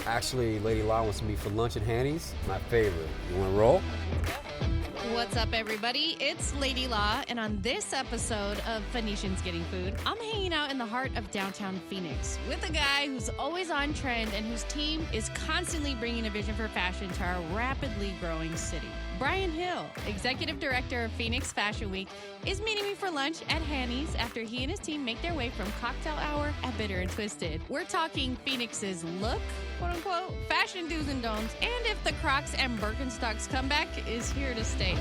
Actually, Lady Law wants to meet for lunch at Hanny's. My favorite. You want to roll? What's up, everybody? It's Lady Law, and on this episode of Phoenicians Getting Food, I'm hanging out in the heart of downtown Phoenix with a guy who's always on trend and whose team is constantly bringing a vision for fashion to our rapidly growing city. Brian Hill, Executive Director of Phoenix Fashion Week, is meeting me for lunch at Hanny's after he and his team make their way from cocktail hour at Bitter and Twisted. We're talking Phoenix's look, quote unquote, fashion do's and don'ts, and if the Crocs and Birkenstocks comeback is here to stay.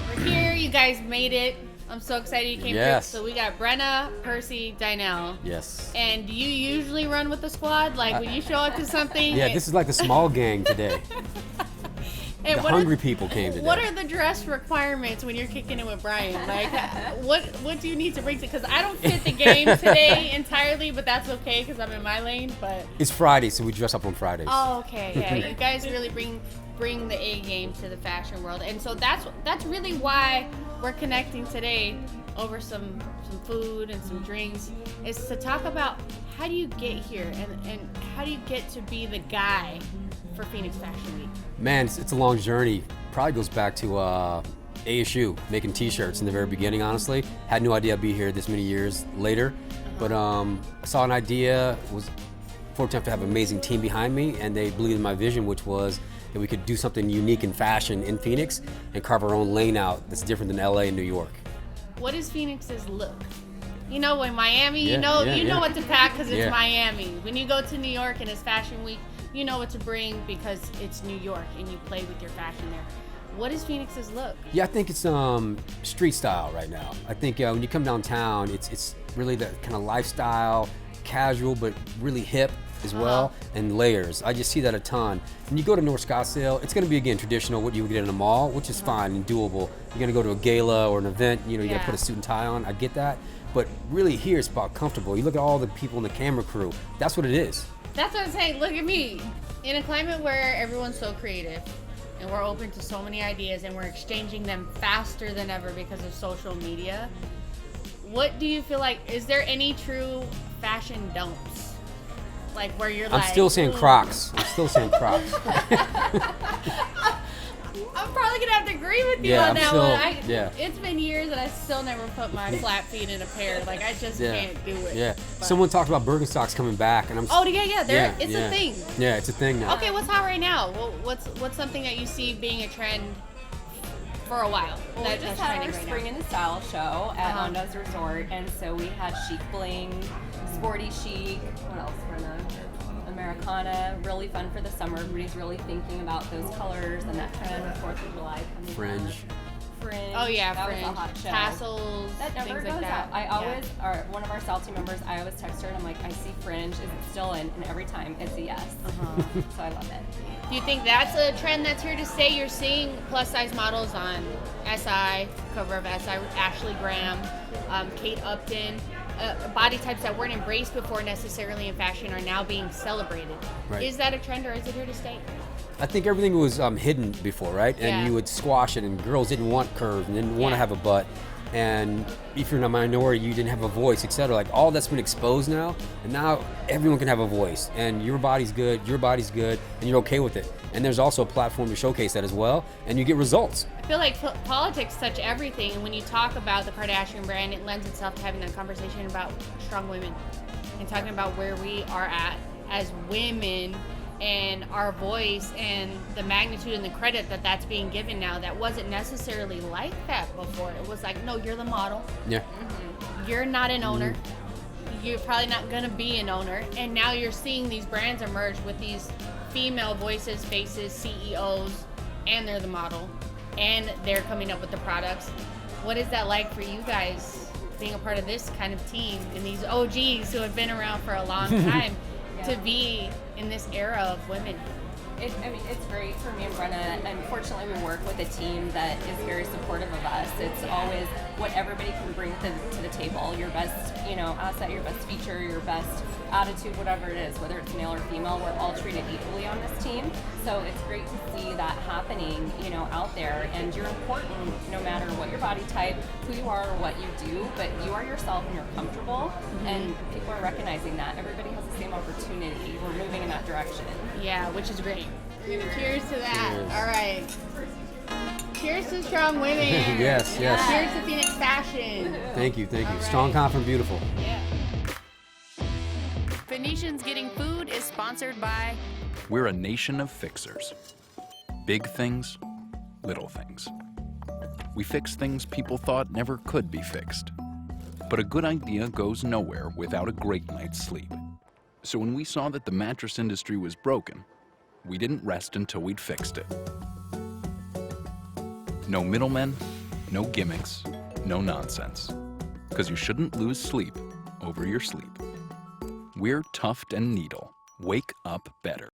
We're here. You guys made it. I'm so excited you came through. So we got Brenna, Percy, Dynell. Yes. And do you usually run with the squad? Like when you show up to something? Yeah, this is like the small gang today. And the hungry people came today. What are the dress requirements when you're kicking it with Brian? Like, what do you need to bring to? Because I don't fit the game today entirely, but that's okay because I'm in my lane. But it's Friday, so we dress up on Fridays. Oh, okay. Yeah, you guys really bring the A game to the fashion world, and so that's really why we're connecting today over some food and some drinks, is to talk about how do you get here and how do you get to be the guy for Phoenix Fashion Week. Man, it's a long journey. Probably goes back to ASU, making t-shirts in the very beginning, honestly. Had no idea I'd be here this many years later. But I saw an idea, was fortunate enough to have an amazing team behind me, and they believed in my vision, which was that we could do something unique in fashion in Phoenix and carve our own lane out that's different than LA and New York. What is Phoenix's look? You know, in Miami, you know what to pack because it's Miami. When you go to New York and it's Fashion Week, you know what to bring because it's New York and you play with your fashion there. What is Phoenix's look? Yeah, I think it's street style right now. I think when you come downtown, it's really that kind of lifestyle, casual but really hip as well, and layers. I just see that a ton. When you go to North Scottsdale, it's going to be, again, traditional, what you would get in a mall, which is fine and doable. You're going to go to a gala or an event, you got to put a suit and tie on. I get that. But really here, it's about comfortable. You look at all the people in the camera crew. That's what it is. That's what I'm saying. Look at me. In a climate where everyone's so creative and we're open to so many ideas and we're exchanging them faster than ever because of social media, what do you feel like, is there any true fashion don'ts? Like where you're I'm still saying Crocs. I'm probably gonna have to agree with you on that one. It's been years and I still never put my flat feet in a pair. Like I just can't do it. Yeah. Someone talked about Birkenstocks coming back, and I'm. It's a thing. Yeah, it's a thing now. Okay, what's hot right now? What's something that you see being a trend for a while? Well, we just had our Spring in Style show at Honda's Resort, and so we had chic bling, sporty chic. What else? Americana, really fun for the summer. Everybody's really thinking about those colors and that trend of 4th of July coming Fringe. Oh yeah, that fringe. Was a hot show. Tassels, that never things goes like that. out. I always, one of our style team members, I always text her and I'm like, I see fringe, is it still in? And every time it's a yes. So I love it. Do you think that's a trend that's here to stay? You're seeing plus size models on SI, cover of SI, Ashley Graham, Kate Upton. Body types that weren't embraced before necessarily in fashion are now being celebrated. Right. Is that a trend or is it here to stay? I think everything was hidden before, right? And you would squash it, and girls didn't want curves and didn't want to have a butt. And if you're in a minority, you didn't have a voice, etc. Like all that's been exposed now, and now everyone can have a voice. And your body's good, and you're okay with it. And there's also a platform to showcase that as well, and you get results. I feel like politics touch everything, and when you talk about the Kardashian brand, it lends itself to having that conversation about strong women and talking about where we are at as women and our voice and the magnitude and the credit that's being given now that wasn't necessarily like that before. It was like, no, you're the model. Yeah. You're not an owner. You're probably not going to be an owner. And now you're seeing these brands emerge with these female voices, faces, CEOs, and they're the model. And they're coming up with the products. What is that like for you guys, being a part of this kind of team and these OGs who have been around for a long time to be in this era of women? It's great for me and Brenna. Unfortunately, we work with a team that is very supportive of us, It's always what everybody can bring to the table. Your best, asset, your best feature, your best attitude, whatever it is, whether it's male or female, we're all treated equally on this team. So it's great to see that happening, out there. And you're important no matter what your body type, who you are, or what you do, but you are yourself and you're comfortable. And people are recognizing that. Everybody has the same opportunity. We're moving in that direction. Yeah, which is great. Cheers to that. Cheers. All right. Cheers to strong women. Yes. Cheers to Phoenix fashion. Thank you. All Strong, right. confident, beautiful. Yeah. Phoenicians Getting Food is sponsored by... We're a nation of fixers. Big things, little things. We fix things people thought never could be fixed. But a good idea goes nowhere without a great night's sleep. So when we saw that the mattress industry was broken, we didn't rest until we'd fixed it. No middlemen, no gimmicks, no nonsense. Because you shouldn't lose sleep over your sleep. We're Tuft and Needle. Wake up better.